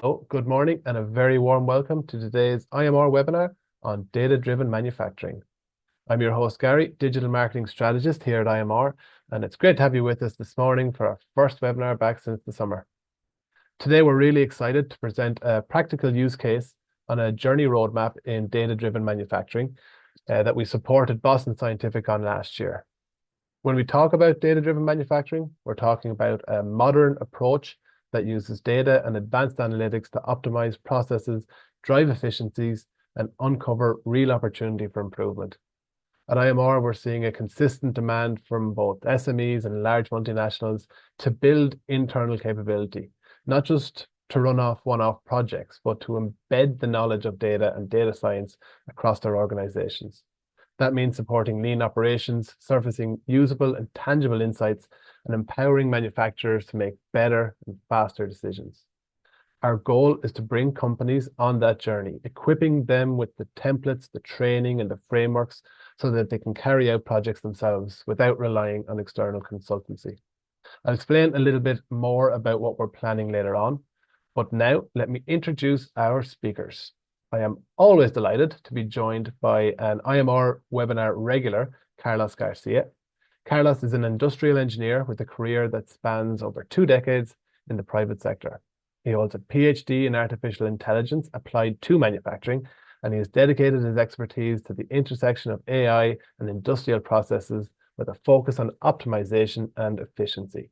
Hello, good morning, and a very warm welcome to today's IMR webinar on data-driven manufacturing. I'm your host, Gary, Digital Marketing Strategist here at IMR, and it's great to have you with us this morning for our first webinar back since the summer. Today, we're really excited to present a practical use case on a journey roadmap in data-driven manufacturing that we supported Boston Scientific on last year. When we talk about data-driven manufacturing, we're talking about a modern approach that uses data and advanced analytics to optimize processes, drive efficiencies, and uncover real opportunity for improvement. At IMR, we're seeing a consistent demand from both SMEs and large multinationals to build internal capability, not just to run off one-off projects, but to embed the knowledge of data and data science across their organizations. That means supporting lean operations, surfacing usable and tangible insights, and empowering manufacturers to make better and faster decisions. Our goal is to bring companies on that journey, equipping them with the templates, the training, and the frameworks so that they can carry out projects themselves without relying on external consultancy. I'll explain a little bit more about what we're planning later on, but now let me introduce our speakers. I am always delighted to be joined by an IMR webinar regular, Carlos Garcia. Carlos is an industrial engineer with a career that spans over 2 decades in the private sector. He holds a PhD in artificial intelligence applied to manufacturing, and he has dedicated his expertise to the intersection of AI and industrial processes with a focus on optimization and efficiency.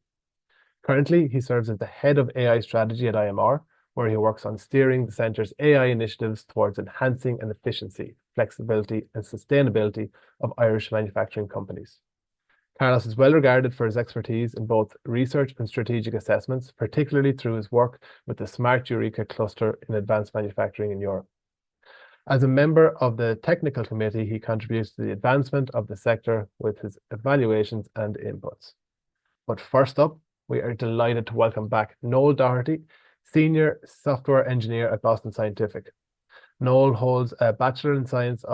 Currently, he serves as the head of AI strategy at IMR, where he works on steering the centre's AI initiatives towards enhancing the efficiency, flexibility, and sustainability of Irish manufacturing companies. Carlos is well regarded for his expertise in both research and strategic assessments, particularly through his work with the Smart Eureka cluster in advanced manufacturing in Europe. As a member of the technical committee, he contributes to the advancement of the sector with his evaluations and inputs. But first up, we are delighted to welcome back Noel Doherty, Senior Software Engineer at Boston Scientific. Noel holds a Bachelor in Science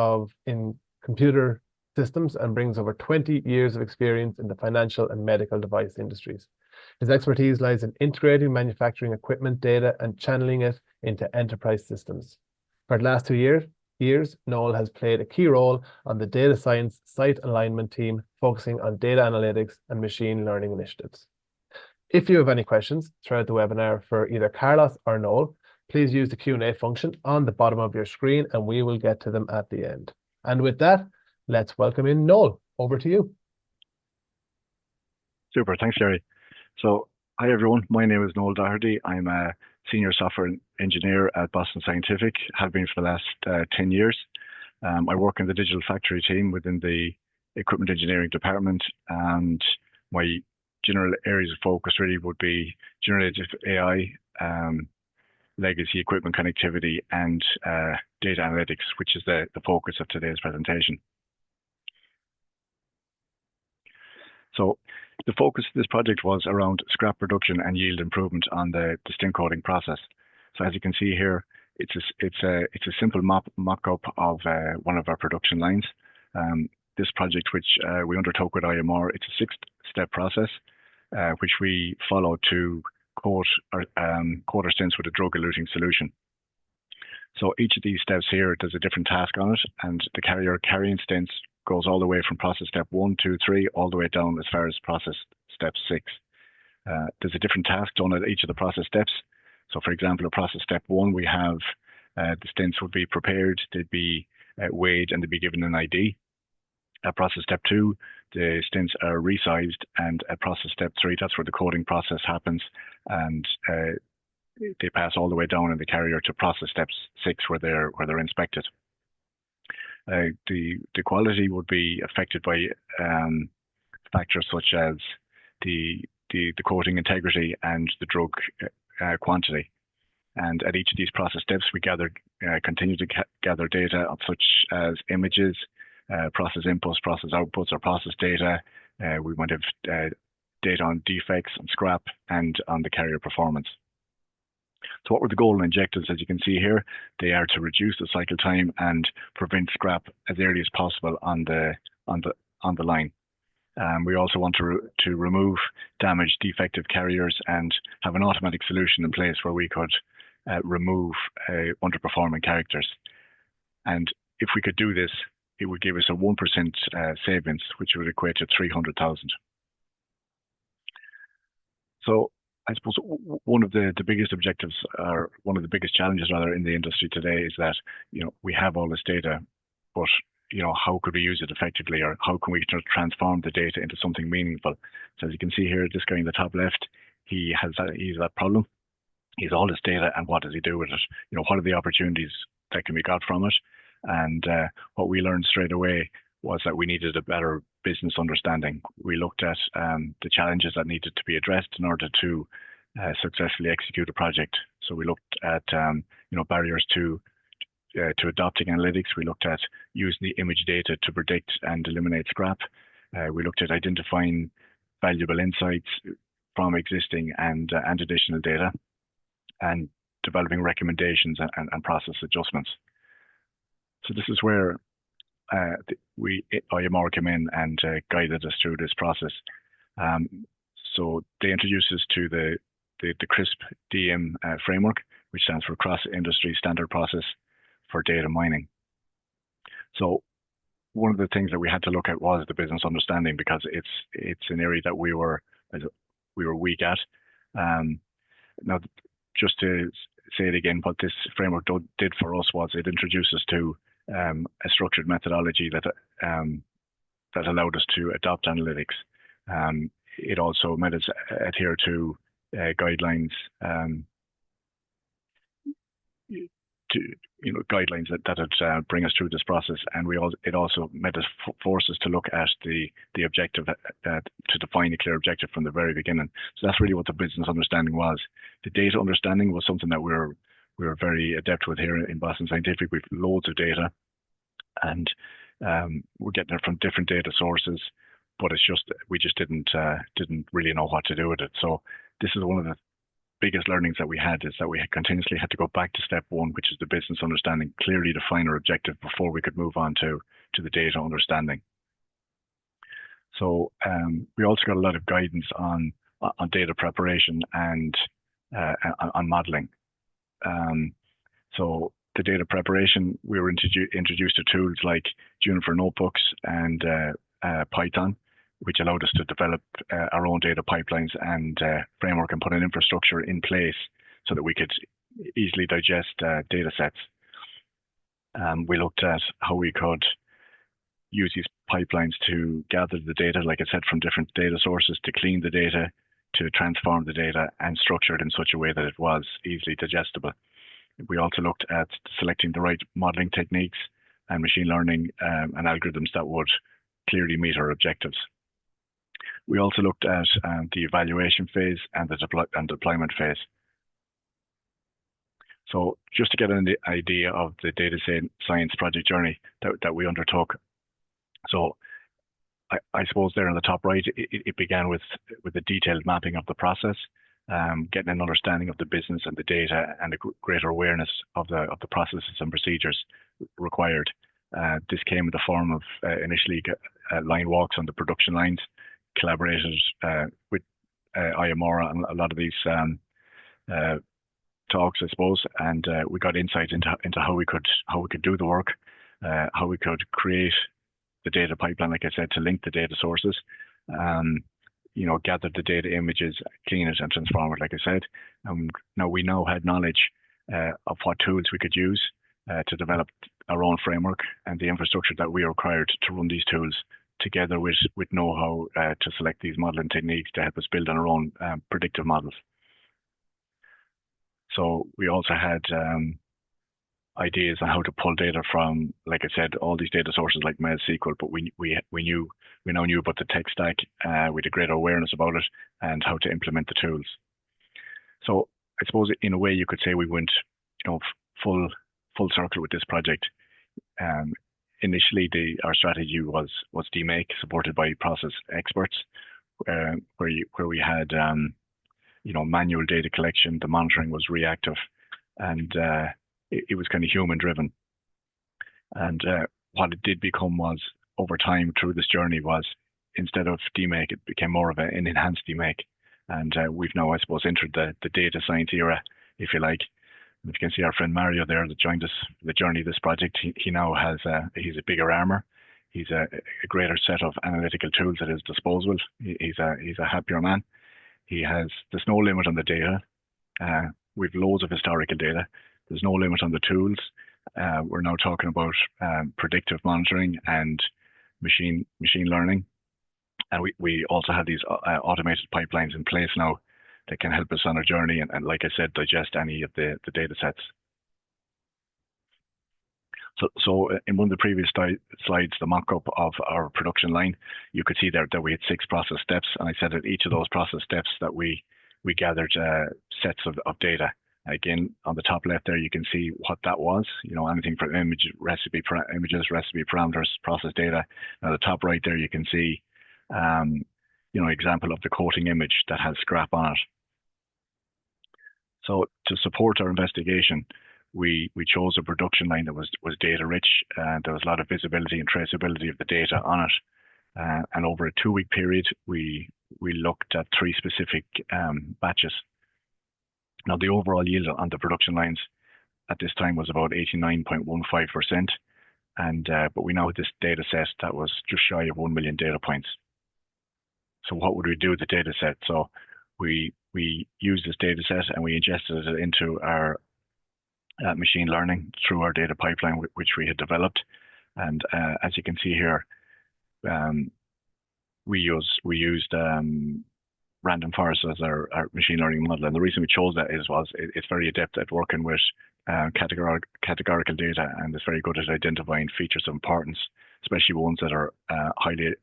in Computer Systems and brings over 20 years of experience in the financial and medical device industries. His expertise lies in integrating manufacturing equipment data and channeling it into enterprise systems. For the last 2 years, Noel has played a key role on the data science site alignment team, focusing on data analytics and machine learning initiatives. If you have any questions throughout the webinar for either Carlos or Noel, please use the Q&A function on the bottom of your screen and we will get to them at the end. And with that, let's welcome in Noel. Over to you. Super, thanks, Gary. So, hi everyone, my name is Noel Doherty. I'm a Senior Software Engineer at Boston Scientific, have been for the last 10 years. I work in the digital factory team within the equipment engineering department, and my general areas of focus really would be generative AI, legacy equipment connectivity, and data analytics, which is the focus of today's presentation. So the focus of this project was around scrap reduction and yield improvement on the stent coating process. So as you can see here, it's a simple mock-up of one of our production lines. This project, which we undertook with IMR, it's a 6-step process, which we follow to coat our stents with a drug-eluting solution. So each of these steps here does a different task on it, and the carrier carrying stents goes all the way from process step 1, 2, 3, all the way down as far as process step 6. There's a different task done at each of the process steps. So for example, at process step 1, we have the stents would be prepared, they'd be weighed, and they'd be given an ID. At process step 2, the stents are resized, and at process step 3, that's where the coating process happens, and they pass all the way down in the carrier to process step 6, where they're inspected. The quality would be affected by factors such as the coating integrity and the drug quantity. And at each of these process steps, we continue to gather data of such as images, process inputs, process outputs, or process data. We might have data on defects, on scrap, and on the carrier performance. So what were the goal and objectives? As you can see here, they are to reduce the cycle time and prevent scrap as early as possible on the line. We also want to remove damaged, defective carriers and have an automatic solution in place where we could remove underperforming characters. And if we could do this, it would give us a 1% savings, which would equate to 300,000. So I suppose one of the biggest objectives, or one of the biggest challenges rather, in the industry today is that, we have all this data, but how could we use it effectively, or how can we transform the data into something meaningful? So as you can see here, this guy in the top left, he's that problem. He's all this data, and what does he do with it? What are the opportunities that can be got from it? And what we learned straight away was that we needed a better business understanding. We looked at the challenges that needed to be addressed in order to successfully execute a project. So we looked at barriers to adopting analytics. We looked at using the image data to predict and eliminate scrap. We looked at identifying valuable insights from existing and additional data, and developing recommendations and process adjustments. So this is where IMR came in and guided us through this process. So they introduced us to the CRISP DM framework, which stands for Cross Industry Standard Process for Data Mining. So one of the things that we had to look at was the business understanding, because it's an area that we were weak at. Now, just to say it again, what this framework did for us was it introduced us to a structured methodology that allowed us to adopt analytics. It also made us adhere to guidelines, guidelines that would bring us through this process, and it also made us force us to look at the objective, to define a clear objective from the very beginning. So that's really what the business understanding was. The data understanding was something that we were very adept with here in Boston Scientific. We've loads of data, and we're getting it from different data sources, but we just didn't really know what to do with it. So this is one of the biggest learnings that we had, is that we continuously had to go back to step one, which is the business understanding, clearly define our objective before we could move on to the data understanding. So we also got a lot of guidance on data preparation and on modeling. So the data preparation, we were introduced to tools like Jupyter Notebooks and Python, which allowed us to develop our own data pipelines and framework, and put an infrastructure in place so that we could easily digest data sets. We looked at how we could use these pipelines to gather the data, like I said, from different data sources, to clean the data, to transform the data, and structure it in such a way that it was easily digestible. We also looked at selecting the right modeling techniques and machine learning and algorithms that would clearly meet our objectives. We also looked at the evaluation phase and the deployment phase. So just to get an idea of the data science project journey that we undertook. So I suppose there in the top right, it began with a detailed mapping of the process, getting an understanding of the business and the data, and a greater awareness of the processes and procedures required. This came in the form of initially line walks on the production lines, collaborated with IMR on a lot of these talks, I suppose, and we got insights into how we could do the work, how we could create the data pipeline, like I said, to link the data sources, gather the data images, clean it, and transform it, like I said. Now we had knowledge of what tools we could use to develop our own framework, and the infrastructure that we required to run these tools, together with know-how to select these modeling techniques to help us build on our own predictive models. So we also had ideas on how to pull data from, like I said, all these data sources like MySQL, but we now knew about the tech stack. We had a greater awareness about it and how to implement the tools. So I suppose in a way you could say we went, full circle with this project. Initially, our strategy was DMake, supported by process experts, where we had manual data collection. The monitoring was reactive, and it was kind of human driven. And what it did become was, over time through this journey, was instead of DMake, it became more of an enhanced DMake. And we've now, I suppose, entered the data science era, if you like, If you can see our friend Mario there that joined us for the journey of this project, he now has he's a bigger armor. He's a greater set of analytical tools at his disposal. He's a happier man. There's no limit on the data. We've loads of historical data. There's no limit on the tools. We're now talking about predictive monitoring and machine learning. And we also have these automated pipelines in place now that can help us on our journey and like I said, digest any of the data sets. So in one of the previous slides, the mock-up of our production line, you could see there that we had 6 process steps, and I said at each of those process steps that we gathered sets of data. Again, on the top left there, you can see what that was. Anything from images, recipe parameters, process data. And at the top right there, you can see, example of the coating image that has scrap on it. So to support our investigation, we chose a production line that was data rich. There was a lot of visibility and traceability of the data on it. And over a 2-week period, we looked at 3 specific batches. Now the overall yield on the production lines at this time was about 89.15%. But we now had this data set that was just shy of 1 million data points. So what would we do with the data set? So we used this data set and we ingested it into our machine learning through our data pipeline, which we had developed. And as you can see here, we used random forest as our machine learning model. And the reason we chose that was it's very adept at working with categorical data, and it's very good at identifying features of importance, especially ones that are highly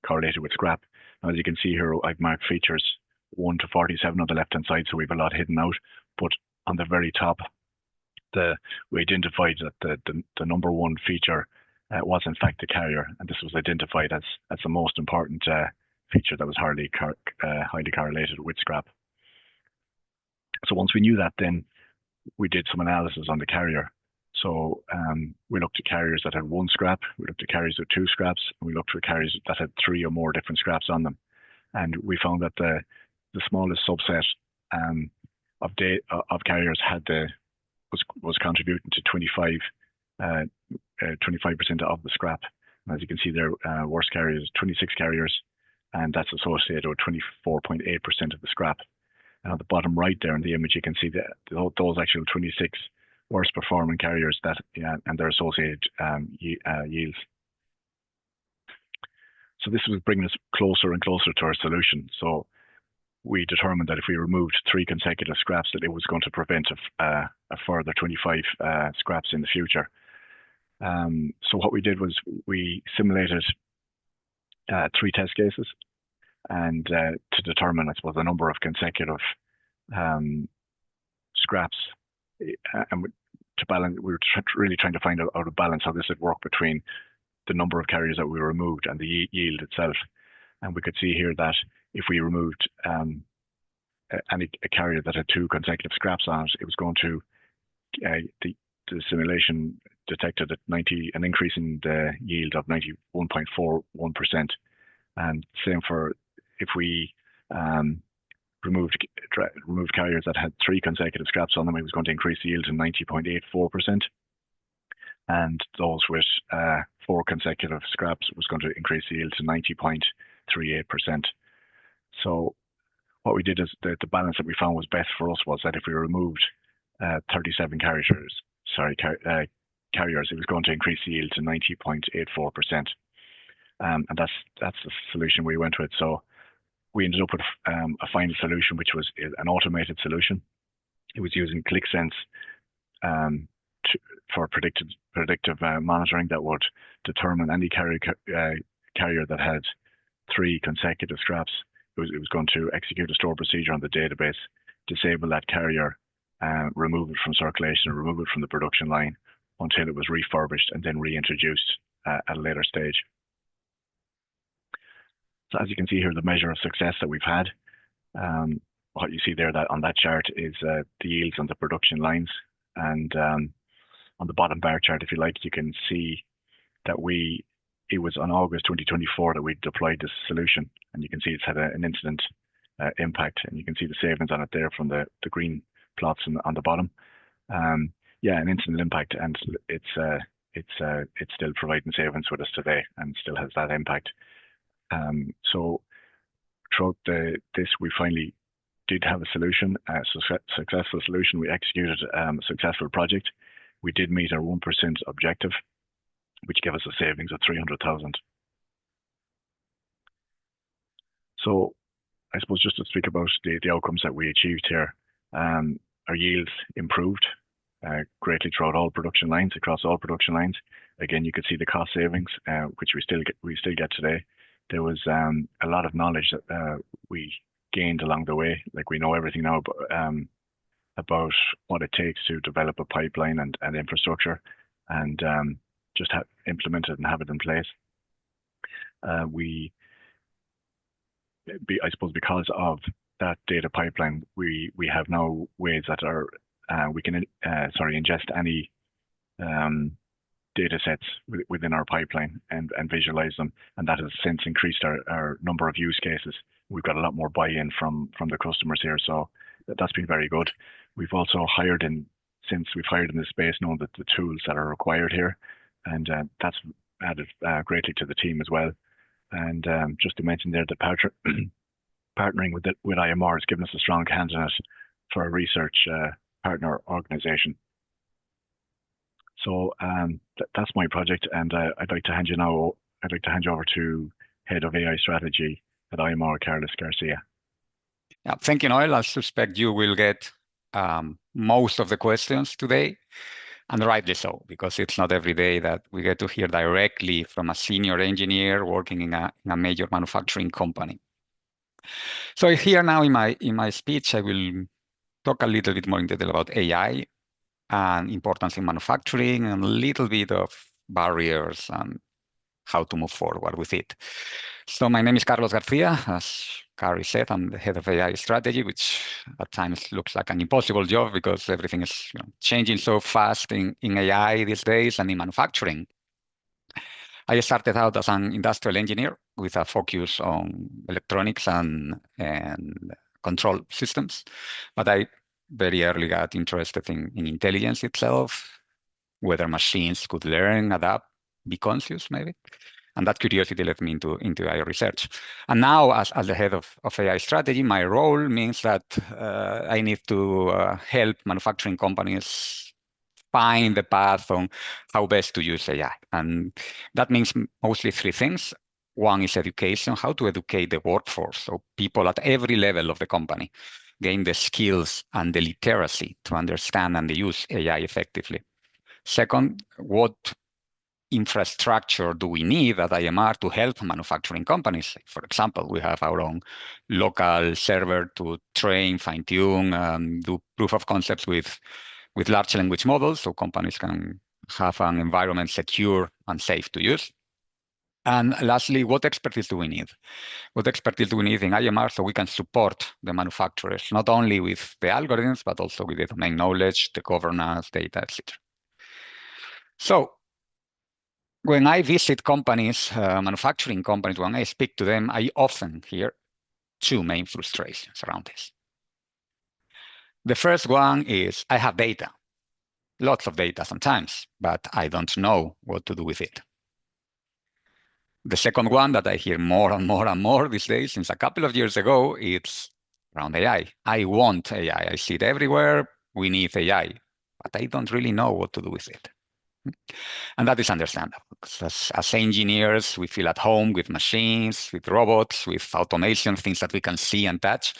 correlated with scrap. Now, as you can see here, I've marked features 1 to 47 on the left-hand side, so we have a lot hidden out. But on the very top, we identified that the number 1 feature was in fact the carrier, and this was identified as the most important feature that was highly correlated with scrap. So once we knew that, then we did some analysis on the carrier. So we looked at carriers that had 1 scrap, we looked at carriers with 2 scraps, and we looked at carriers that had 3 or more different scraps on them. And we found that the smallest subset of carriers was contributing to 25% of the scrap. And as you can see there, worst carriers, 26 carriers, and that's associated with 24.8% of the scrap. And on the bottom right there in the image, you can see those actual 26 worst performing carriers and their associated yields. So this was bringing us closer and closer to our solution. So we determined that if we removed 3 consecutive scraps, that it was going to prevent a further 25 scraps in the future. So what we did was we simulated 3 test cases, and to determine, I suppose, the number of consecutive scraps, and to balance, we were really trying to find out how to balance how this would work between the number of carriers that we removed and the yield itself. And we could see here that if we removed a carrier that had 2 consecutive scraps on it, it was going to the simulation detected an increase in the yield of 91.41%. And same for if we removed carriers that had 3 consecutive scraps on them, it was going to increase the yield to 90.84%. And those with 4 consecutive scraps was going to increase the yield to 90.38%. So what we did is the balance that we found was best for us was that if we removed 37 carriers, it was going to increase the yield to 90.84%. And that's the solution we went with. So we ended up with a final solution, which was an automated solution. It was using Qlik Sense for predictive monitoring that would determine any carrier that had 3 consecutive scraps. It was going to execute a store procedure on the database, disable that carrier, remove it from circulation, remove it from the production line until it was refurbished and then reintroduced at a later stage. So as you can see here, the measure of success that we've had, what you see there that on that chart is the yields on the production lines. And on the bottom bar chart, if you like, you can see that it was on August 2024 that we deployed this solution. And you can see it's had an incident impact. And you can see the savings on it there from the green plots on the bottom. Yeah, an instant impact, and it's still providing savings with us today, and still has that impact. So throughout this, we finally did have a solution, a successful solution. We executed a successful project. We did meet our 1% objective, which gave us a savings of 300,000. So I suppose just to speak about the outcomes that we achieved here, our yields improved greatly throughout all production lines, across all production lines. Again, you could see the cost savings, which we still get today. There was a lot of knowledge that we gained along the way. Like, we know everything now about what it takes to develop a pipeline and infrastructure, and just implement it and have it in place. I suppose because of that data pipeline, we have now ways that are we can ingest any data sets within our pipeline and visualize them, and that has since increased our number of use cases. We've got a lot more buy-in from the customers here, so that's been very good. We've also since we've hired in this space, known that the tools that are required here, and that's added greatly to the team as well. And just to mention there, the partnering with IMR has given us a strong candidate for a research partner organization. So that's my project, and I'd like to hand you over to Head of AI Strategy at IMR, Garcia. Yeah, thank you, Noel. I suspect you will get most of the questions today, and rightly so, because it's not every day that we get to hear directly from a senior engineer working in a major manufacturing company. So here now in my speech, I will talk a little bit more in detail about AI and importance in manufacturing, and a little bit of barriers and how to move forward with it. So my name is Carlos Garcia. As Gary said, I'm the head of AI strategy, which at times looks like an impossible job because everything is changing so fast in AI these days and in manufacturing. I started out as an industrial engineer with a focus on electronics and control systems, but I very early got interested in intelligence itself, whether machines could learn, adapt, be conscious maybe. And that curiosity led me into AI research. And now, as the head of AI strategy, my role means that I need to help manufacturing companies find the path on how best to use AI. And that means mostly three things. One is education, how to educate the workforce, so people at every level of the company gain the skills and the literacy to understand and use AI effectively. Second, what infrastructure do we need at IMR to help manufacturing companies? For example, we have our own local server to train, fine-tune, do proof of concepts with large language models, so companies can have an environment secure and safe to use. And lastly, what expertise do we need? What expertise do we need in IMR so we can support the manufacturers, not only with the algorithms, but also with the domain knowledge, the governance, data, etc. So when I visit companies, manufacturing companies, when I speak to them, I often hear two main frustrations around this. The first one is, I have data, lots of data sometimes, but I don't know what to do with it. The second one that I hear more and more and more these days, since a couple of years ago, it's around AI. I want AI. I see it everywhere. We need AI, but I don't really know what to do with it. And that is understandable, because as engineers, we feel at home with machines, with robots, with automation, things that we can see and touch.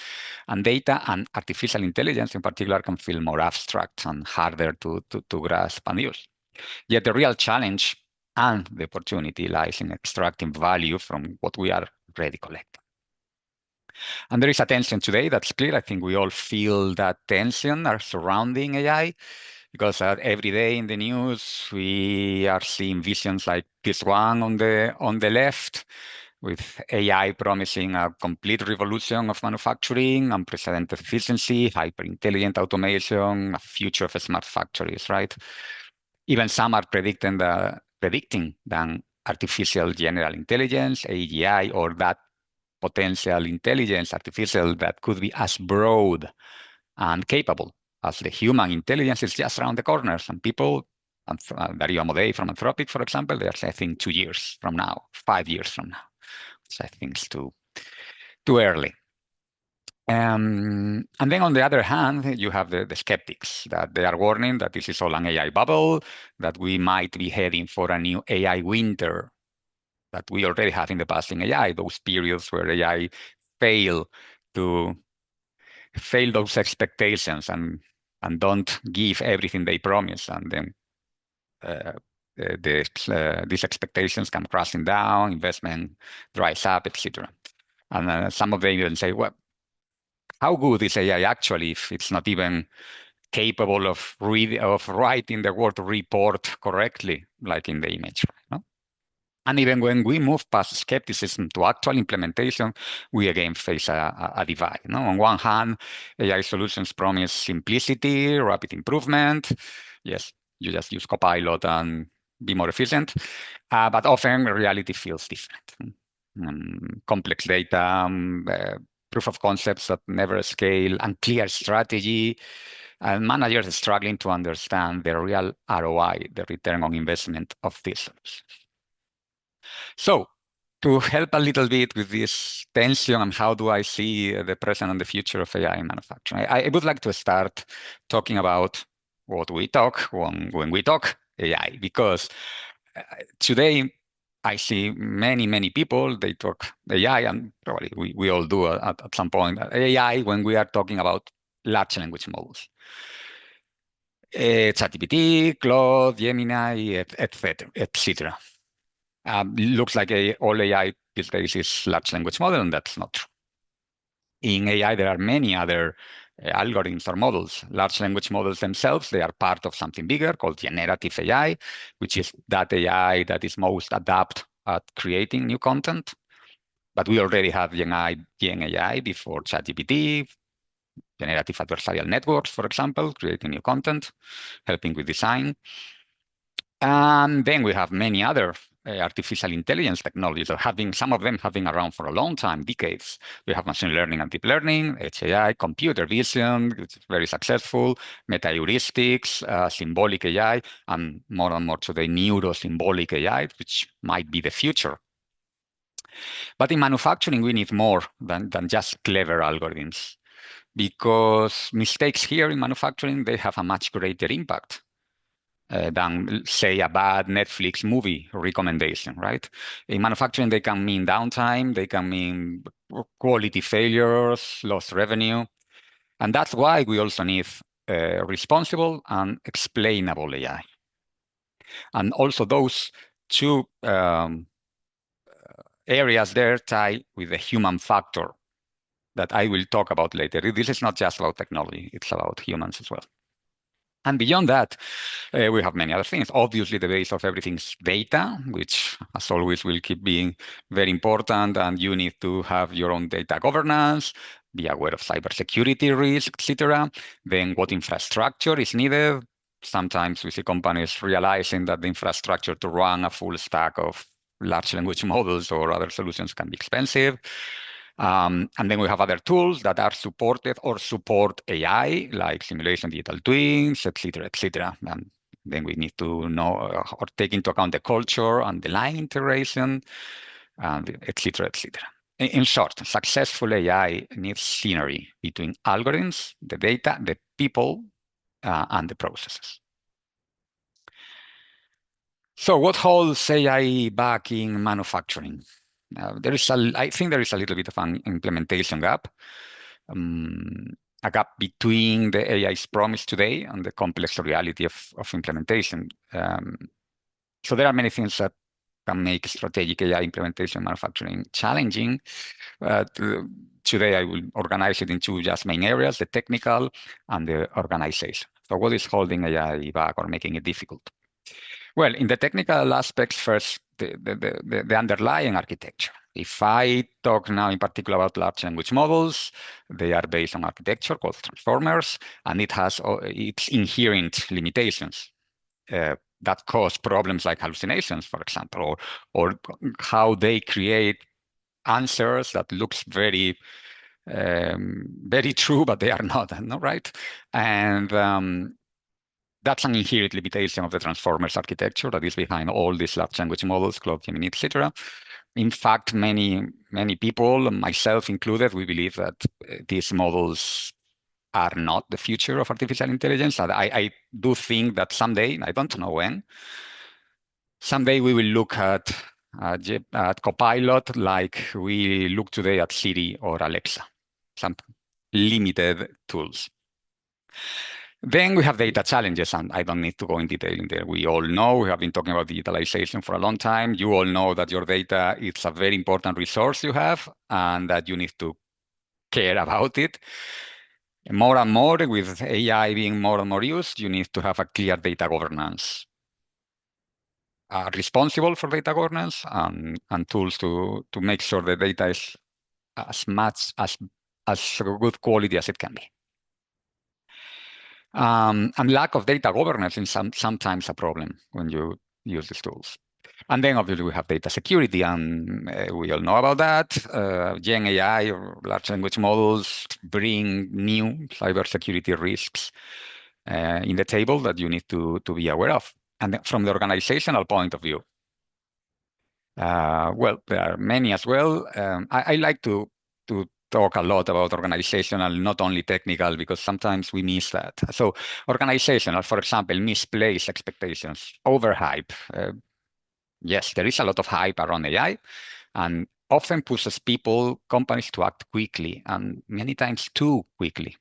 And data and artificial intelligence in particular can feel more abstract and harder to grasp and use. Yet the real challenge and the opportunity lies in extracting value from what we are already collecting. And there is a tension today that's clear. I think we all feel that tension surrounding AI, because every day in the news, we are seeing visions like this one on the left, with AI promising a complete revolution of manufacturing, unprecedented efficiency, hyper-intelligent automation, a future of smart factories, right? Even some are predicting that artificial general intelligence, AGI, or that potential intelligence, artificial, that could be as broad and capable as the human intelligence is just around the corner. Some people, Dario Amodei from Anthropic, for example, they are saying 2 years from now, 5 years from now, which I think is too early. And then on the other hand, you have the skeptics that they are warning that this is all an AI bubble, that we might be heading for a new AI winter that we already have in the past in AI, those periods where AI fail those expectations and don't give everything they promise, and then these expectations come crashing down, investment dries up, etc. And some of them even say, well, how good is AI actually if it's not even capable of writing the word report correctly, like in the image, no? And even when we move past skepticism to actual implementation, we again face a divide. No? On one hand, AI solutions promise simplicity, rapid improvement. Yes, you just use Copilot and be more efficient. But often reality feels different. Complex data, proof of concepts that never scale, unclear strategy, and managers struggling to understand the real ROI, the return on investment of these solutions. So to help a little bit with this tension and how do I see the present and the future of AI in manufacturing, I would like to start talking about what we talk when we talk AI, because today I see many people, they talk AI, and probably we all do at some point, AI when we are talking about large language models. ChatGPT, Claude, Gemini, etc. Looks like all AI these days is large language model, and that's not true. In AI, there are many other algorithms or models. Large language models themselves, they are part of something bigger called generative AI, which is that AI that is most adept at creating new content. But we already have GenAI before ChatGPT, generative adversarial networks, for example, creating new content, helping with design. And then we have many other artificial intelligence technologies that some of them have been around for a long time, decades. We have machine learning and deep learning, HAI, computer vision, which is very successful, meta heuristics, symbolic AI, and more today, neuro-symbolic AI, which might be the future. But in manufacturing, we need more than just clever algorithms, because mistakes here in manufacturing, they have a much greater impact than, say, a bad Netflix movie recommendation, right? In manufacturing, they can mean downtime, they can mean quality failures, lost revenue. And that's why we also need responsible and explainable AI. And also those two areas there tie with the human factor that I will talk about later. This is not just about technology, it's about humans as well. And beyond that, we have many other things. Obviously, the base of everything is data, which, as always, will keep being very important. And you need to have your own data governance, be aware of cybersecurity risks, etc. Then what infrastructure is needed. Sometimes we see companies realizing that the infrastructure to run a full stack of large language models or other solutions can be expensive. And then we have other tools that are supported or support AI, like simulation, digital twins, etc. And then we need to know or take into account the culture and the line integration, etc. In short, successful AI needs synergy between algorithms, the data, the people, and the processes. So what holds AI back in manufacturing? I think there is a little bit of an implementation gap, a gap between the AI's promise today and the complex reality of implementation. So there are many things that can make strategic AI implementation manufacturing challenging. Today, I will organize it into just main areas, the technical and the organization. So what is holding AI back or making it difficult? Well, in the technical aspects, first, the underlying architecture. If I talk now in particular about large language models, they are based on architecture called transformers, and it has its inherent limitations that cause problems like hallucinations, for example, or how they create answers that looks very Very true, but they are not, no, right? And that's an inherent limitation of the transformers architecture that is behind all these large language models, Claude, Gemini, etc. In fact, many people, myself included, we believe that these models are not the future of artificial intelligence. And I do think that someday, I don't know when, someday we will look at Copilot like we look today at Siri or Alexa, some limited tools. Then we have data challenges, and I don't need to go in detail in there. We all know, we have been talking about digitalization for a long time. You all know that your data is a very important resource you have, and that you need to care about it. More and more, with AI being more and more used, you need to have a clear data governance. Responsible for data governance and tools to make sure the data is as much as good quality as it can be. And lack of data governance is sometimes a problem when you use these tools. And then obviously we have data security, and we all know about that. GenAI or large language models bring new cybersecurity risks in the table that you need to be aware of. And from the organizational point of view, well, there are many as well. I like to talk a lot about organizational, not only technical, because sometimes we miss that. So organizational, for example, misplaced expectations, overhype. Yes, there is a lot of hype around AI, and often pushes people, companies to act quickly, and many times too quickly.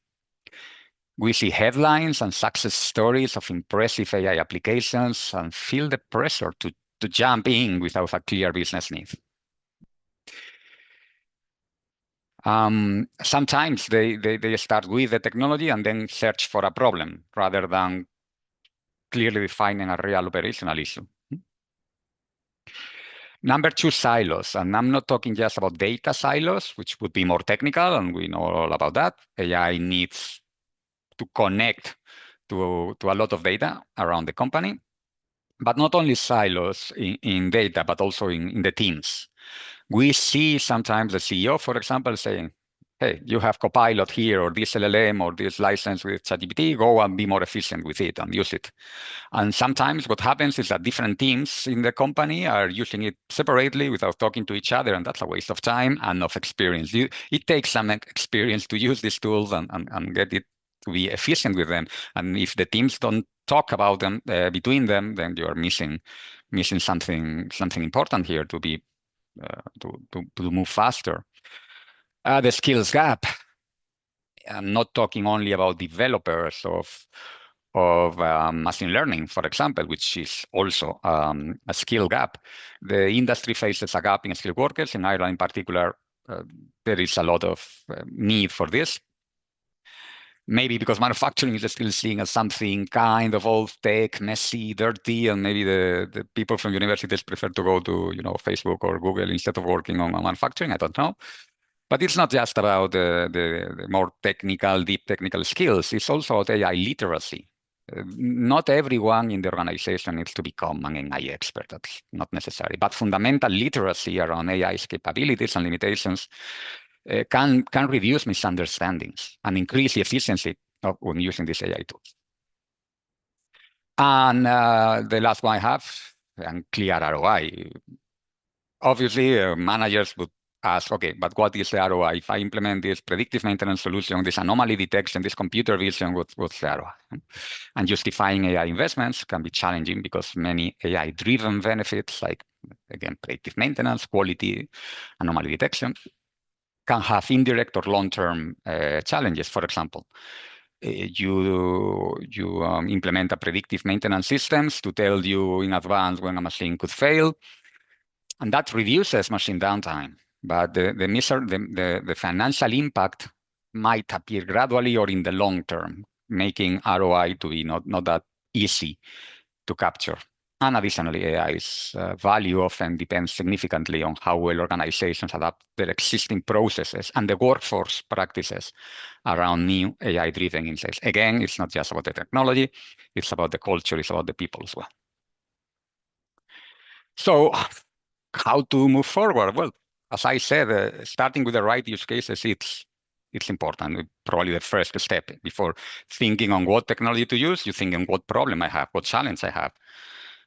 We see headlines and success stories of impressive AI applications and feel the pressure to jump in without a clear business need. Sometimes they start with the technology and then search for a problem rather than clearly defining a real operational issue. Number two, silos. And I'm not talking just about data silos, which would be more technical, and we know all about that. AI needs to connect to a lot of data around the company, but not only silos in data, but also in the teams. We see sometimes the CEO, for example, saying, hey, you have Copilot here, or this LLM, or this license with ChatGPT, go and be more efficient with it and use it. And sometimes what happens is that different teams in the company are using it separately without talking to each other, and that's a waste of time and of experience. It takes some experience to use these tools and get it to be efficient with them. And if the teams don't talk about them between them, then you are missing something important here to be to move faster. The skills gap. I'm not talking only about developers of machine learning, for example, which is also a skill gap. The industry faces a gap in skilled workers. In Ireland in particular, there is a lot of need for this. Maybe because manufacturing is still seen as something kind of old tech, messy, dirty, and maybe the people from universities prefer to go to Facebook or Google instead of working on manufacturing. I don't know. But it's not just about the more technical, deep technical skills. It's also about AI literacy. Not everyone in the organization needs to become an AI expert. That's not necessary. But fundamental literacy around AI's capabilities and limitations can reduce misunderstandings and increase the efficiency when using these AI tools. And the last one I have, and clear ROI. Obviously, managers would ask, okay, but what is the ROI? If I implement this predictive maintenance solution, this anomaly detection, this computer vision, what's the ROI? And justifying AI investments can be challenging because many AI-driven benefits, like, again, predictive maintenance, quality, anomaly detection, can have indirect or long-term challenges. For example, you implement a predictive maintenance systems to tell you in advance when a machine could fail, and that reduces machine downtime. But the financial impact might appear gradually or in the long term, making ROI to be not that easy to capture. And additionally, AI's value often depends significantly on how well organizations adapt their existing processes and the workforce practices around new AI-driven insights. Again, it's not just about the technology, it's about the culture, it's about the people as well. So how to move forward? Well, as I said, starting with the right use cases, it's it's important. Probably the first step before thinking on what technology to use, you think on what problem I have, what challenge I have.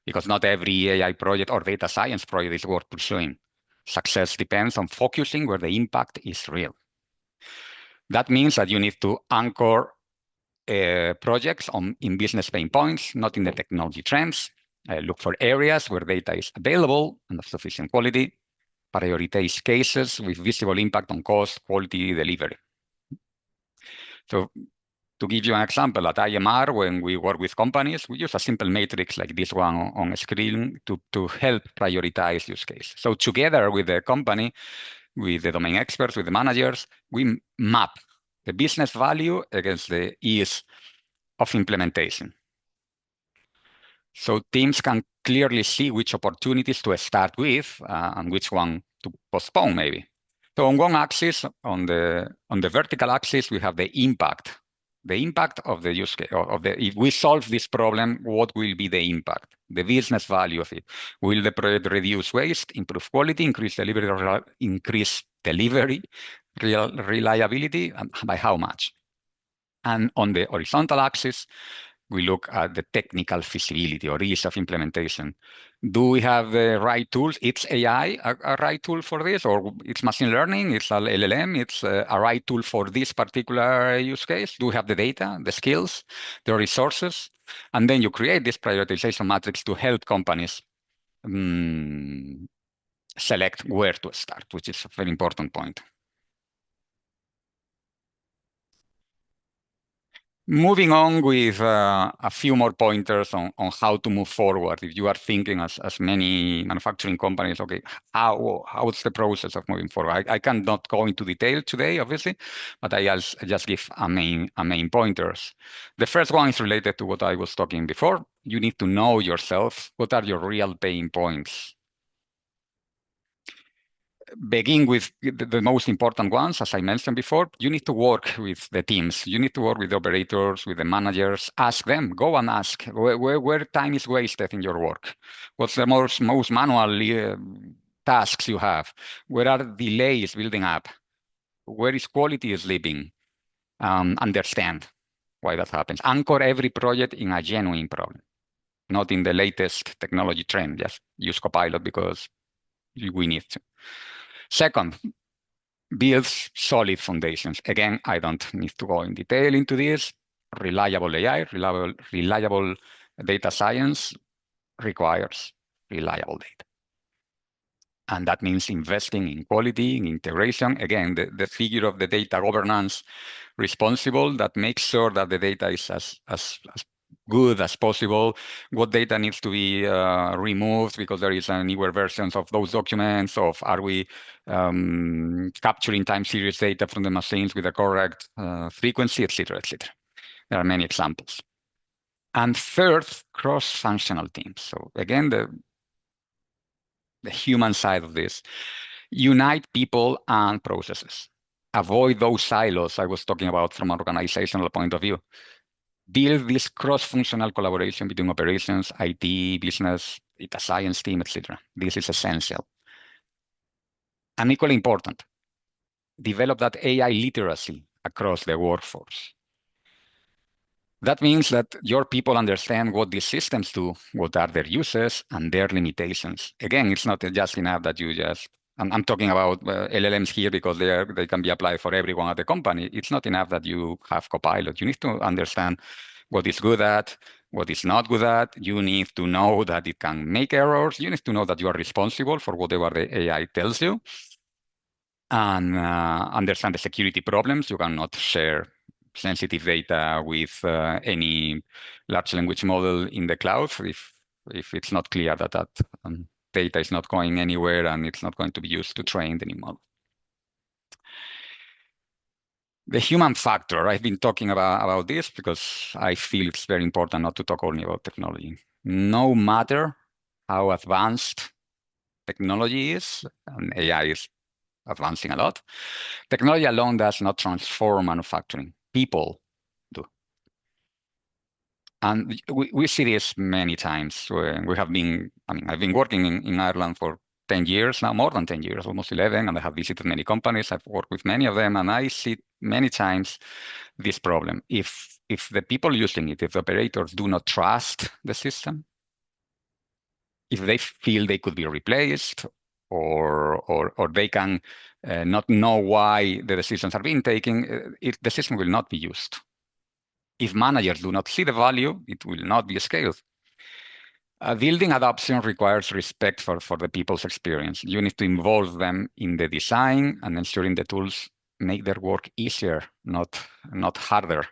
Because not every AI project or data science project is worth pursuing. Success depends on focusing where the impact is real. That means that you need to anchor projects in business pain points, not in the technology trends. Look for areas where data is available and of sufficient quality. Prioritize cases with visible impact on cost, quality, delivery. So to give you an example, at IMR, when we work with companies, we use a simple matrix like this one on screen to help prioritize use case. So together with the company, with the domain experts, with the managers, we map the business value against the ease of implementation. So teams can clearly see which opportunities to start with and which one to postpone, maybe. So on one axis, on the vertical axis, we have the impact of the use case. If we solve this problem, what will be the impact, the business value of it? Will the project reduce waste, improve quality, increase delivery, reliability, and by how much? And on the horizontal axis, we look at the technical feasibility or ease of implementation. Do we have the right tools? It's AI a right tool for this, or it's machine learning, it's an LLM, it's a right tool for this particular use case? Do we have the data, the skills, the resources? And then you create this prioritization matrix to help companies select where to start, which is a very important point. Moving on with a few more pointers on how to move forward. If you are thinking, as many manufacturing companies, okay, how's the process of moving forward? I cannot go into detail today, obviously, but I just give a main pointers. The first one is related to what I was talking before. You need to know yourself. What are your real pain points? Begin with the most important ones, as I mentioned before. You need to work with the teams. You need to work with the operators, with the managers. Ask them. Go and ask where time is wasted in your work. What's the most manual tasks you have? Where are delays building up? Where is quality sleeping? Understand why that happens. Anchor every project in a genuine problem, not in the latest technology trend. Just use Copilot because we need to. Second, build solid foundations. Again, I don't need to go in detail into this. Reliable AI, reliable data science requires reliable data. And that means investing in quality, in integration. Again, the figure of the data governance responsible that makes sure that the data is as good as possible. What data needs to be removed because there is newer versions of those documents, of are we capturing time series data from the machines with the correct frequency, etc., etc. There are many examples. And third, cross-functional teams. So again, the human side of this. Unite people and processes. Avoid those silos I was talking about from an organizational point of view. Build this cross-functional collaboration between operations, IT, business, data science team, etc. This is essential. And equally important, develop that AI literacy across the workforce. That means that your people understand what these systems do, what are their uses and their limitations. Again, it's not just enough that you just, I'm talking about LLMs here because they can be applied for everyone at the company. It's not enough that you have Copilot. You need to understand what it's good at, what it's not good at. You need to know that it can make errors. You need to know that you are responsible for whatever the AI tells you. And understand the security problems. You cannot share sensitive data with any large language model in the cloud if it's not clear that data is not going anywhere and it's not going to be used to train the new model. The human factor, I've been talking about this because I feel it's very important not to talk only about technology. No matter how advanced technology is, and AI is advancing a lot, technology alone does not transform manufacturing. People do. And we see this many times. We have been, I've been working in Ireland for 10 years now, more than 10 years, almost 11, and I have visited many companies. I've worked with many of them, and I see many times this problem. If the people using it, if the operators do not trust the system, if they feel they could be replaced, or they can not know why the decisions are being taken, the system will not be used. If managers do not see the value, it will not be scaled. Building adoption requires respect for the people's experience. You need to involve them in the design and ensuring the tools make their work easier, not harder.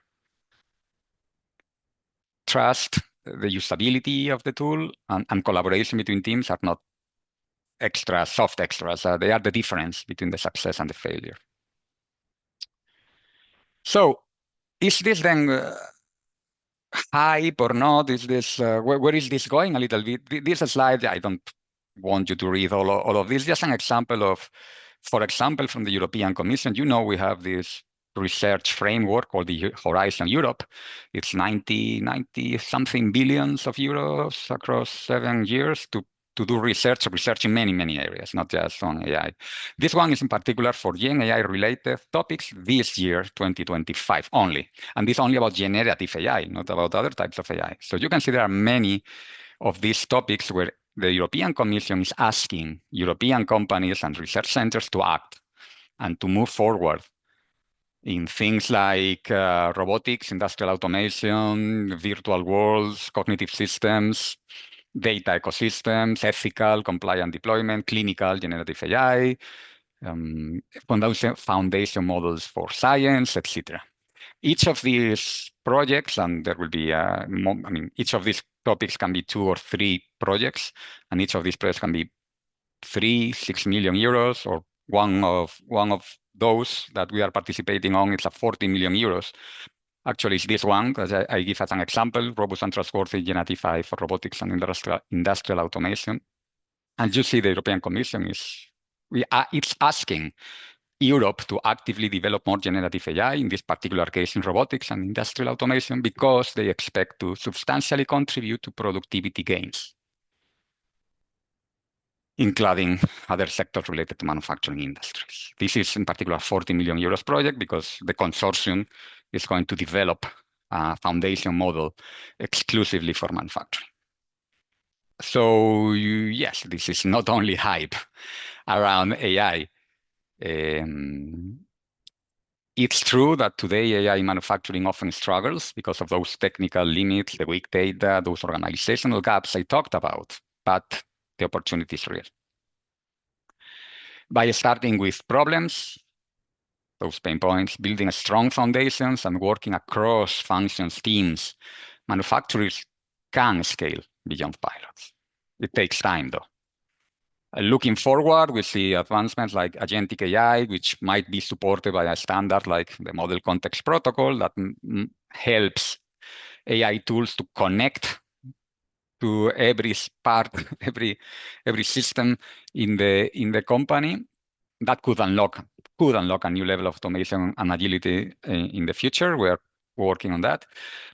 Trust, the usability of the tool, and collaboration between teams are not soft extras. They are the difference between the success and the failure. So, is this then hype or not? Is this where is this going a little bit? This slide, I don't want you to read all of this. Just an example of, for example, from the European Commission. You know, we have this research framework called the Horizon Europe. It's 90 something billions of euros across 7 years to do research in many areas, not just on AI. This one is in particular for GenAI related topics this year, 2025 only. And this only about generative AI, not about other types of AI. So you can see there are many of these topics where the European Commission is asking European companies and research centers to act and to move forward in things like robotics, industrial automation, virtual worlds, cognitive systems, data ecosystems, ethical, compliant deployment, clinical, generative AI, foundation models for science, etc. Each of these projects, and there will be, each of these topics can be 2 or 3 projects, and each of these projects can be 6 million euros, or one of those that we are participating on, it's a 40 million euros. Actually, it's this one, as I give as an example, robust and trustworthy generative AI for robotics and industrial automation. And you see the European Commission it's asking Europe to actively develop more generative AI, in this particular case in robotics and industrial automation, because they expect to substantially contribute to productivity gains, including other sectors related to manufacturing industries. This is in particular 40 million euros project because the consortium is going to develop a foundation model exclusively for manufacturing. So yes, this is not only hype around AI. It's true that today AI manufacturing often struggles because of those technical limits, the weak data, those organizational gaps I talked about, but the opportunity is real. By starting with problems, those pain points, building strong foundations and working across functions, teams, manufacturers can scale beyond pilots. It takes time though. Looking forward, we see advancements like agentic AI, which might be supported by a standard like the Model Context Protocol that helps AI tools to connect to every part, every system in the company. That could unlock a new level of automation and agility in the future. We're working on that,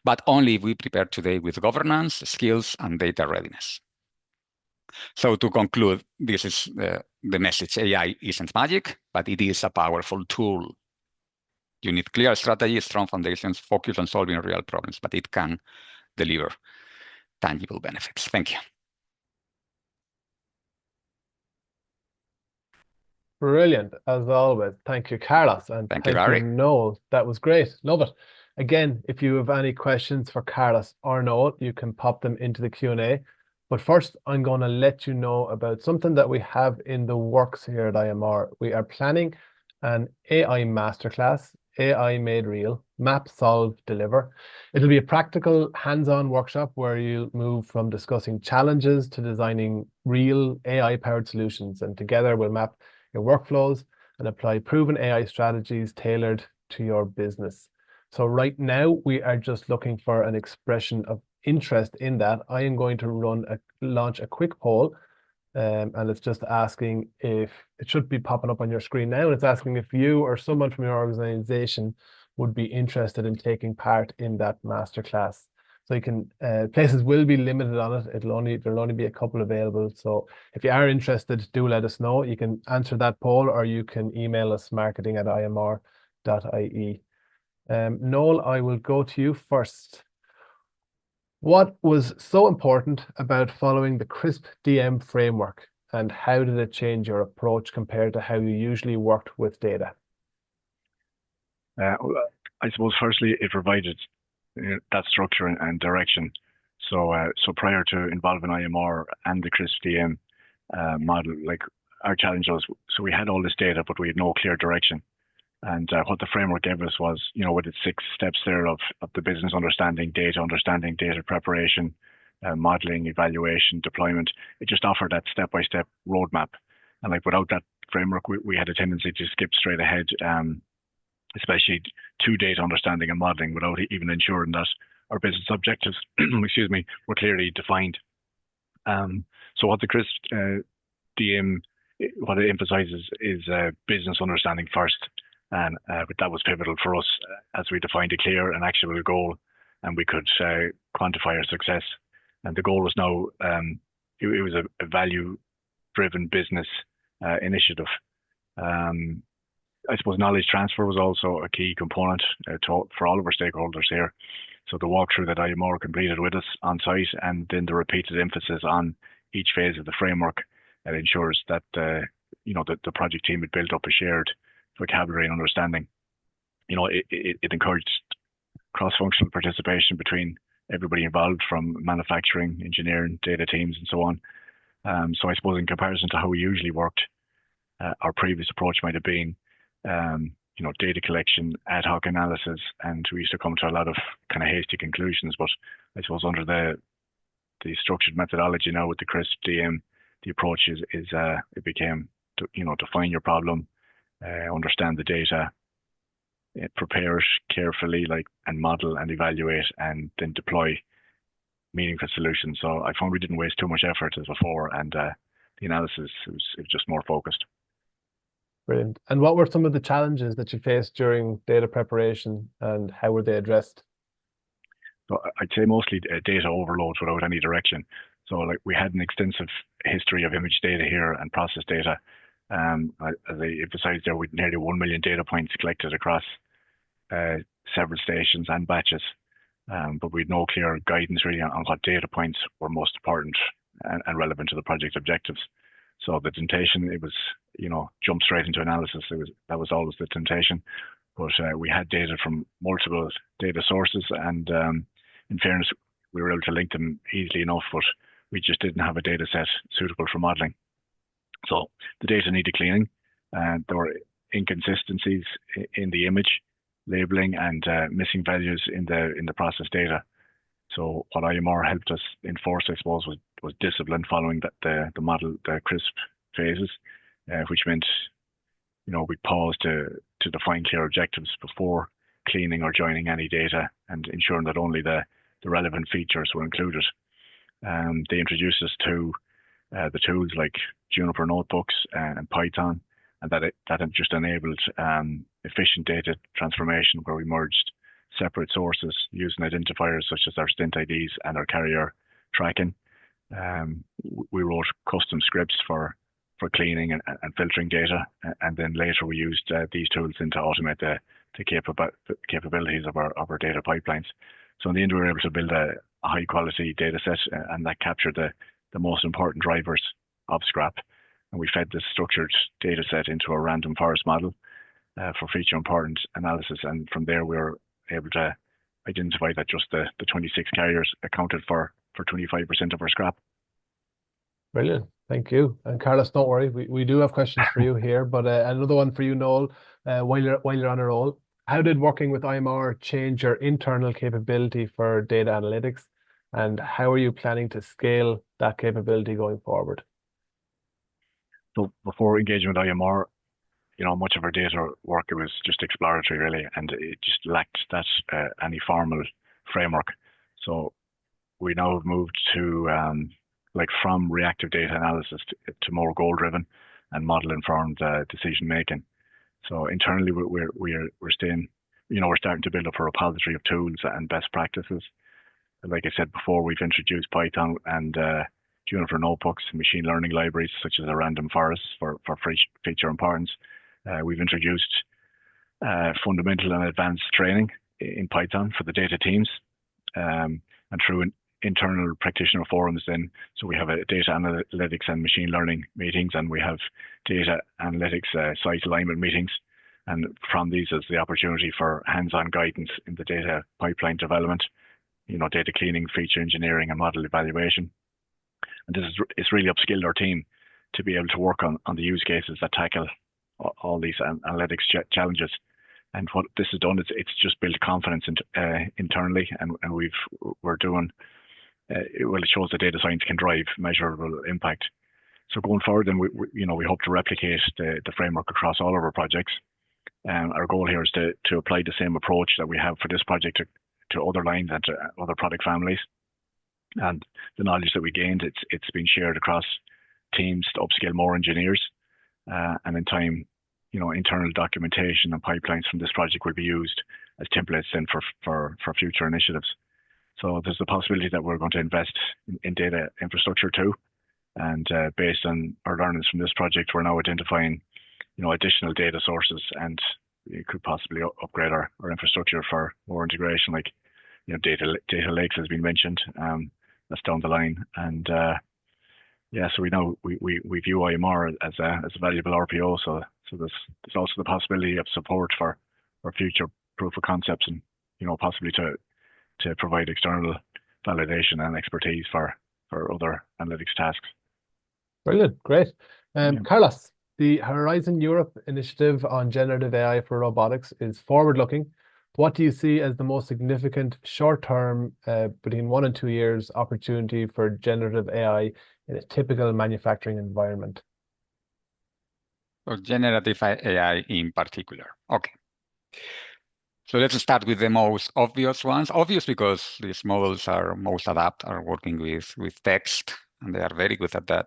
but only if we prepare today with governance, skills, and data readiness. So to conclude, this is the message. AI isn't magic, but it is a powerful tool. You need clear strategy, strong foundations, focus on solving real problems, but it can deliver tangible benefits. Thank you. Brilliant, as always. Thank you, Carlos, and thank you, Gary. Noel. That was great. Love it. Again, if you have any questions for Carlos or Noel, you can pop them into the Q&A. But first, I'm going to let you know about something that we have in the works here at IMR. We are planning an AI masterclass, AI Made Real, Map, Solve, Deliver. It'll be a practical, hands-on workshop where you'll move from discussing challenges to designing real AI-powered solutions. And together we'll map your workflows and apply proven AI strategies tailored to your business. So right now we are just looking for an expression of interest in that. I am going to launch a quick poll, and it's just asking if it should be popping up on your screen now. And it's asking if you or someone from your organization would be interested in taking part in that masterclass. So you can places will be limited on it. There'll only be a couple available. So if you are interested, do let us know. You can answer that poll, or you can email us marketing@imr.ie. Noel, I will go to you first. What was so important about following the CRISP DM framework, and how did it change your approach compared to how you usually worked with data? I suppose firstly, it provided that structure and direction. So prior to involving IMR and the CRISP DM model, like our challenge was, so we had all this data, but we had no clear direction. And what the framework gave us was, with its 6 steps there of the business understanding, data preparation, modeling, evaluation, deployment. It just offered that step-by-step roadmap. And like without that framework, we had a tendency to skip straight ahead, especially to data understanding and modeling, without even ensuring that our business objectives, excuse me, were clearly defined. So what the CRISP DM, what it emphasizes is business understanding first. And but that was pivotal for us as we defined a clear and actionable goal, and we could quantify our success. And the goal was now, it was a value-driven business initiative. I suppose knowledge transfer was also a key component for all of our stakeholders here. So the walkthrough that IMR completed with us on site, and then the repeated emphasis on each phase of the framework, it ensures that the project team had built up a shared vocabulary and understanding. It encouraged cross-functional participation between everybody involved, from manufacturing, engineering, data teams, and so on. So I suppose in comparison to how we usually worked, our previous approach might have been, data collection, ad hoc analysis, and we used to come to a lot of kind of hasty conclusions. But I suppose under the structured methodology now with the CRISP DM, the approach is it became to define your problem, understand the data, prepare it carefully, and model and evaluate, and then deploy meaningful solutions. So I found we didn't waste too much effort as before, and the analysis was just more focused. Brilliant. And what were some of the challenges that you faced during data preparation, and how were they addressed? So I'd say mostly data overloads without any direction. So we had an extensive history of image data here and process data. As I emphasized there, with nearly 1 million data points collected across several stations and batches. But we had no clear guidance really on what data points were most important and relevant to the project objectives. So the temptation, it was, jump straight into analysis. That was always the temptation. But we had data from multiple data sources, and in fairness, we were able to link them easily enough, but we just didn't have a data set suitable for modeling. So the data needed cleaning, and there were inconsistencies in the image labeling and missing values in the process data. So what IMR helped us enforce, I suppose, was discipline following the model, the CRISP phases, which meant we paused to define clear objectives before cleaning or joining any data, and ensuring that only the relevant features were included. They introduced us to the tools like Jupyter notebooks and Python, and that just enabled efficient data transformation, where we merged separate sources using identifiers such as our stent IDs and our carrier tracking. We wrote custom scripts for cleaning and filtering data, and then later we used these tools to automate the capabilities of our data pipelines. So in the end, we were able to build a high quality data set, and that captured the most important drivers of scrap. And we fed this structured data set into a random forest model for feature important analysis. And from there, we were able to identify that just the 26 carriers accounted for 25% of our scrap. Brilliant. Thank you. And Carlos, don't worry, we do have questions for you here, but another one for you, Noel, while you're on a roll. How did working with IMR change your internal capability for data analytics, and how are you planning to scale that capability going forward? So before engaging with IMR, much of our data work, it was just exploratory really, and it just lacked that any formal framework. So we now have moved to from reactive data analysis to more goal-driven and model-informed decision making. So internally, we're staying, we're starting to build up a repository of tools and best practices. like I said before, we've introduced Python and Jupyter notebooks, machine learning libraries such as a random forest for feature importance. We've introduced fundamental and advanced training in Python for the data teams, and through internal practitioner forums then. So we have a data analytics and machine learning meetings, and we have data analytics site alignment meetings. And from these is the opportunity for hands-on guidance in the data pipeline development, data cleaning, feature engineering, and model evaluation. And this it's really upskilled our team to be able to work on the use cases that tackle all these analytics challenges. And what this has done is it's just built confidence internally, and we're doing. It shows that data science can drive measurable impact. So going forward, then we hope to replicate the framework across all of our projects. Our goal here is to apply the same approach that we have for this project to other lines and to other product families. And the knowledge that we gained, it's been shared across teams to upskill more engineers. And in time, internal documentation and pipelines from this project will be used as templates then for future initiatives. So there's the possibility that we're going to invest in data infrastructure too. And based on our learnings from this project, we're now identifying, additional data sources, and we could possibly upgrade our infrastructure for more integration, like, data lakes has been mentioned. That's down the line. And so we view IMR as a valuable RPO. So there's also the possibility of support for future proof of concepts, and possibly to provide external validation and expertise for other analytics tasks. Brilliant, great. Carlos, the Horizon Europe initiative on generative AI for robotics is forward-looking. What do you see as the most significant short-term, between 1 and 2 years, opportunity for generative AI in a typical manufacturing environment? Or generative AI in particular. Okay. So let's start with the most obvious ones. Obvious because these models are working with text, and they are very good at that.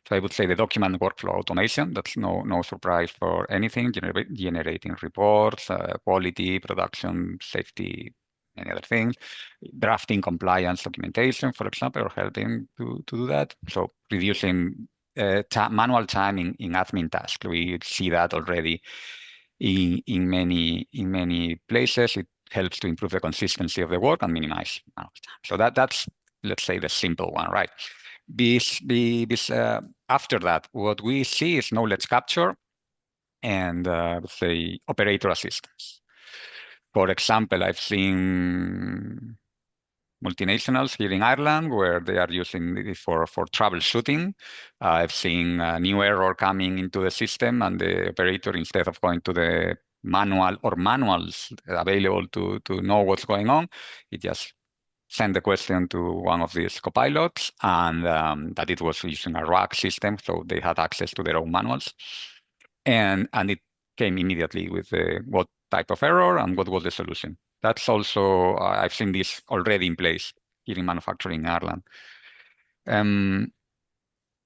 So I would say the document workflow automation, that's no surprise for anything, generating reports, quality, production, safety, any other things, drafting compliance documentation, for example, or helping to do that. So reducing manual time in admin tasks. We see that already in many places. It helps to improve the consistency of the work and minimize manual time. So that's, let's say, the simple one, right? After that, what we see is knowledge capture and let's say operator assistance. For example, I've seen multinationals here in Ireland where they are using it for troubleshooting. I've seen a new error coming into the system, and the operator, instead of going to the manuals available to know what's going on, it just send the question to one of these copilots, and that it was using a RAG system, so they had access to their own manuals. And it came immediately with what type of error and what was the solution. That's also, I've seen this already in place here in manufacturing in Ireland.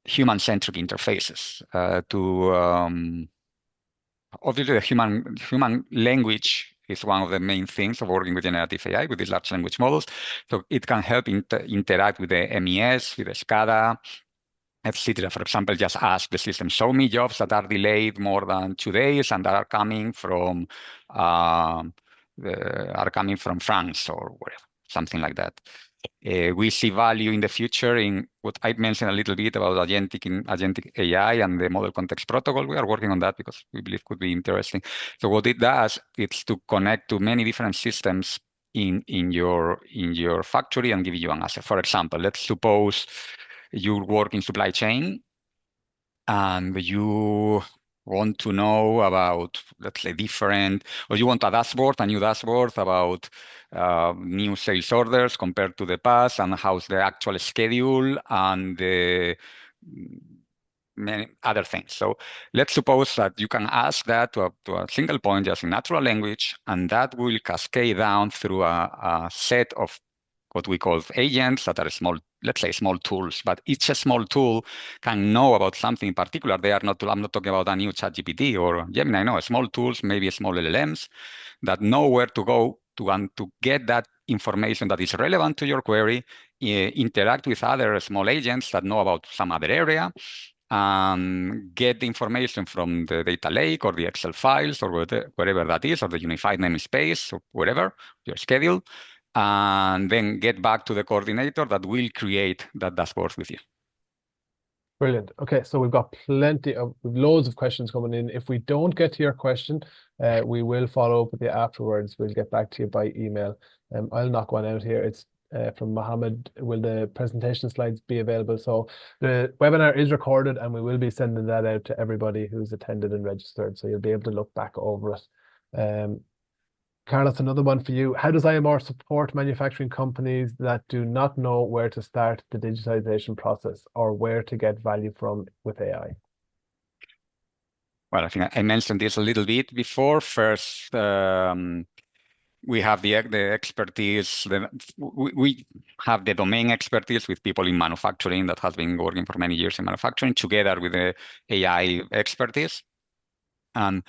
Human-centric interfaces obviously the human language is one of the main things of working with generative AI, with these large language models. So it can help interact with the MES, with the SCADA, etc. For example, just ask the system, show me jobs that are delayed more than 2 days and that are coming from France or wherever, something like that. We see value in the future in what I mentioned a little bit about agentic AI and the model context protocol. We are working on that because we believe could be interesting. So what it does, it's to connect to many different systems in your factory and give you an answer. For example, let's suppose you work in supply chain and you want to know about, let's say, or you want a new dashboard about new sales orders compared to the past, and how's the actual schedule and the many other things. So let's suppose that you can ask that to a single point, just in natural language, and that will cascade down through a set of what we call agents that are small, let's say small tools, but each small tool can know about something in particular. I'm not talking about a new ChatGPT or Gemini, no, small tools, maybe small LLMs that know where to go to get that information that is relevant to your query, interact with other small agents that know about some other area, get the information from the data lake or the Excel files or wherever that is, or the unified namespace or wherever, your schedule, and then get back to the coordinator that will create that dashboard with you. Brilliant. Okay, so we've got loads of questions coming in. If we don't get to your question, we will follow up with you afterwards. We'll get back to you by email. I'll knock one out here. It's from Mohammed. Will the presentation slides be available? So the webinar is recorded and we will be sending that out to everybody who's attended and registered. So you'll be able to look back over it. Carlos, another one for you. How does IMR support manufacturing companies that do not know where to start the digitization process or where to get value from with AI? Well, I think I mentioned this a little bit before. First, we have the expertise. We have the domain expertise with people in manufacturing that has been working for many years in manufacturing, together with the AI expertise. And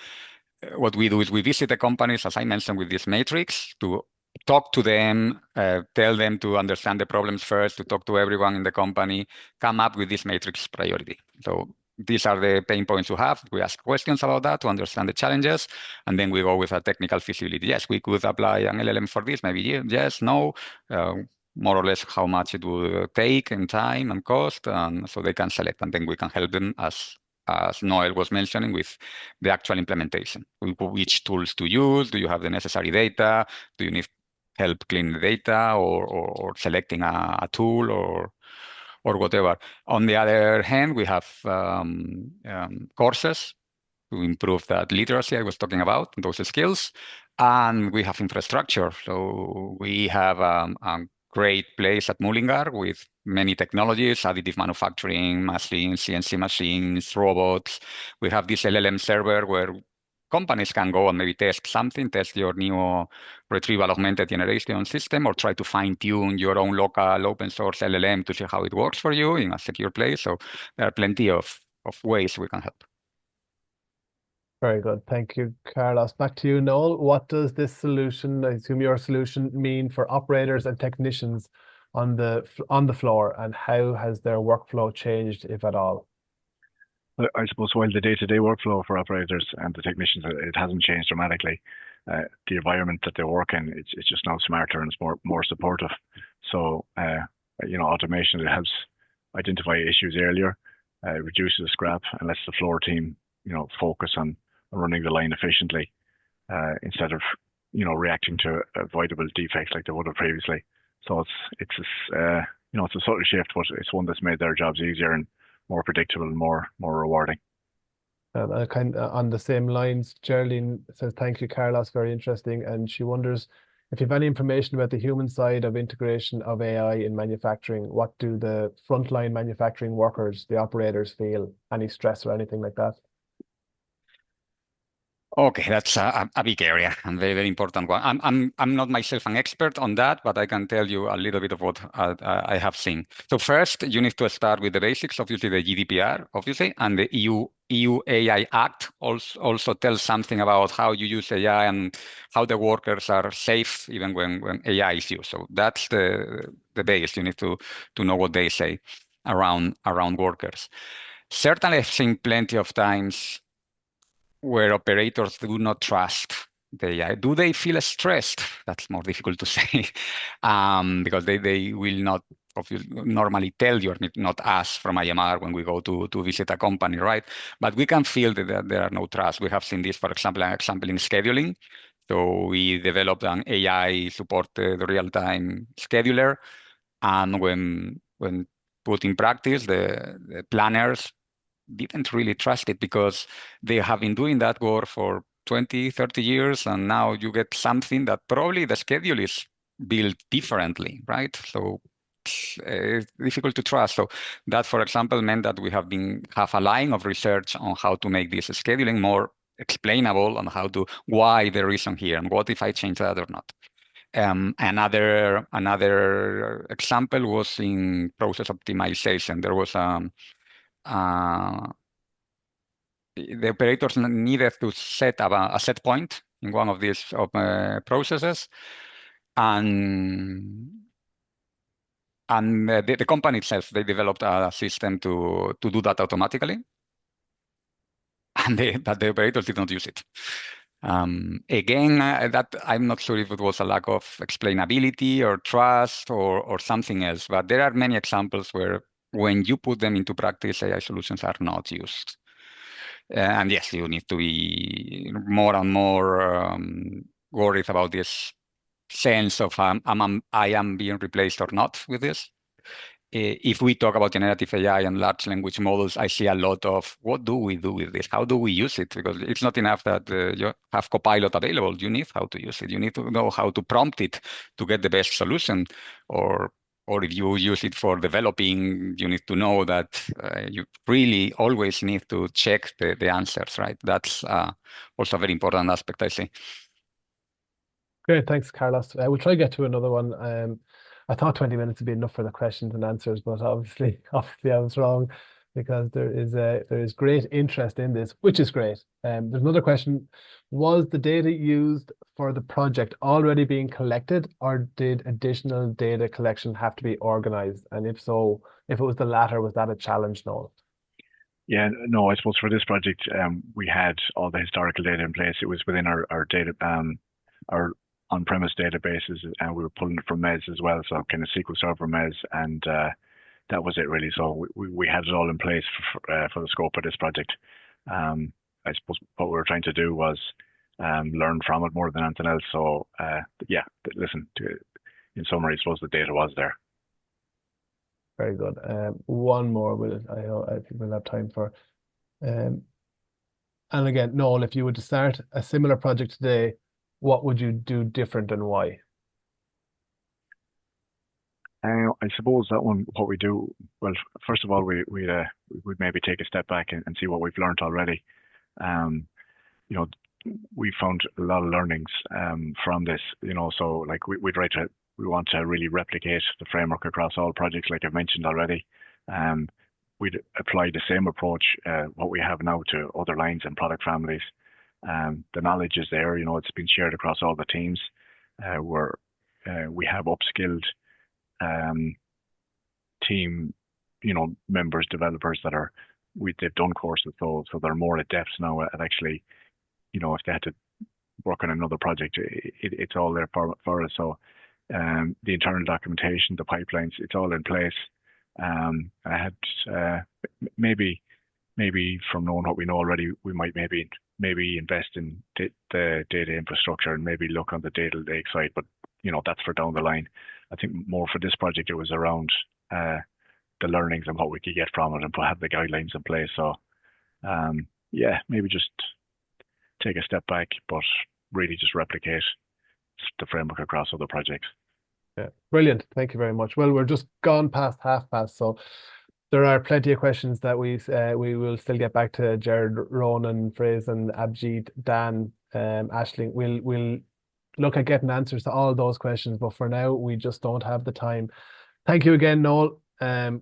what we do is we visit the companies, as I mentioned, with this matrix to talk to them, tell them to understand the problems first, to talk to everyone in the company, come up with this matrix priority. So these are the pain points you have. We ask questions about that to understand the challenges, and then we go with a technical feasibility. Yes, we could apply an LLM for this, maybe yes, no, more or less how much it would take in time and cost, and so they can select, and then we can help them as Noel was mentioning, with the actual implementation. Which tools to use? Do you have the necessary data? Do you need help cleaning the data or selecting a tool or whatever? On the other hand, we have courses to improve that literacy I was talking about, those skills, and we have infrastructure. So we have a great place at Mullingar with many technologies, additive manufacturing, machines, CNC machines, robots. We have this LLM server where companies can go and maybe test something, test your new retrieval augmented generation system, or try to fine-tune your own local open source LLM to see how it works for you in a secure place. So there are plenty of ways we can help. Very good. Thank you, Carlos. Back to you, Noel. What does this solution, I assume your solution, mean for operators and technicians on the floor, and how has their workflow changed, if at all? I suppose while the day-to-day workflow for operators and the technicians, it hasn't changed dramatically. The environment that they work in, it's just now smarter and it's more supportive. So, automation, it helps identify issues earlier, reduces the scrap, and lets the floor team, focus on running the line efficiently, instead of, reacting to avoidable defects like they would have previously. So it's a subtle shift, but it's one that's made their jobs easier and more predictable and more rewarding. Kind of on the same lines, Geraldine says, thank you, Carlos, very interesting. And she wonders if you have any information about the human side of integration of AI in manufacturing. What do the frontline manufacturing workers, the operators, feel? Any stress or anything like that? Okay, that's a big area and very, very important one. I'm not myself an expert on that, but I can tell you a little bit of what I have seen. So first, you need to start with the basics, obviously the GDPR, obviously, and the EU AI Act also tells something about how you use AI and how the workers are safe even when AI is used. So that's the base. You need to know what they say around workers. Certainly, I've seen plenty of times where operators do not trust the AI. Do they feel stressed? That's more difficult to say, because they will not normally tell you, or not us from IMR when we go to visit a company, right? But we can feel that there are no trust. We have seen this, for example, in scheduling. So we developed an AI-supported real-time scheduler, and when put in practice, the planners didn't really trust it because they have been doing that work for 20, 30 years, and now you get something that probably the schedule is built differently, right? So it's difficult to trust. So that, for example, meant that we have a line of research on how to make this scheduling more explainable, on why the reason here, and what if I change that or not. Another example was in process optimization. There was the operators needed to set a set point in one of these processes, And the company itself, they developed a system to do that automatically, but the operators did not use it. Again, that I'm not sure if it was a lack of explainability or trust or something else, but there are many examples where when you put them into practice, AI solutions are not used. And yes, you need to be more and more worried about this sense of I am being replaced or not with this. If we talk about generative AI and large language models, I see a lot of what do we do with this? How do we use it? Because it's not enough that you have Copilot available. You need how to use it. You need to know how to prompt it to get the best solution. Or if you use it for developing, you need to know that you really always need to check the answers, right? That's also a very important aspect, I see. Great, thanks, Carlos. We'll try to get to another one. I thought 20 minutes would be enough for the questions and answers, but obviously I was wrong, because there is great interest in this, which is great. There's another question. Was the data used for the project already being collected, or did additional data collection have to be organized? And if so, if it was the latter, was that a challenge, Noel? Yeah, no, I suppose for this project, we had all the historical data in place. It was within our data, our on-premise databases, and we were pulling it from MES as well, so kind of SQL Server MES, and that was it really. So we had it all in place for the scope of this project. I suppose what we were trying to do was learn from it more than anything else. So yeah, listen, in summary, I suppose the data was there. Very good. One more, I think we'll have time for. And again, Noel, if you were to start a similar project today, what would you do different and why? I suppose that one, what we do, well, first of all, we'd maybe take a step back and see what we've learned already. You know, we found a lot of learnings from this, you know, so like we want to really replicate the framework across all projects, like I've mentioned already. We'd apply the same approach, what we have now, to other lines and product families. The knowledge is there, you know, it's been shared across all the teams. We have upskilled team, you know, members, developers that they've done courses, so they're more adept now at actually, you know, if they had to work on another project, it's all there for us. So the internal documentation, the pipelines, it's all in place. I had maybe from knowing what we know already, we might maybe invest in the data infrastructure and maybe look on the data lake side, but you know, that's for down the line. I think more for this project, it was around the learnings and what we could get from it and have the guidelines in place. So yeah, maybe just take a step back, but really just replicate the framework across other projects. Yeah, brilliant. Thank you very much. Well, we're just gone past 1/2 so there are plenty of questions that we will still get back to. Jared, Ronan, Fraser, Abjeet, Dan, Ashling. We'll look at getting answers to all those questions, but for now we just don't have the time. Thank you again, Noel.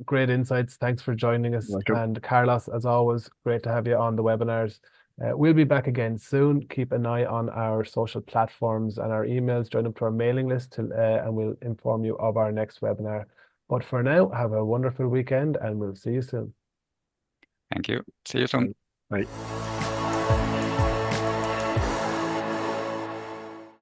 Great insights. Thanks for joining us. Welcome. And Carlos, as always, great to have you on the webinars. We'll be back again soon. Keep an eye on our social platforms and our emails. Join up to our mailing list and we'll inform you of our next webinar. But for now, have a wonderful weekend and we'll see you soon. Thank you. See you soon. Bye.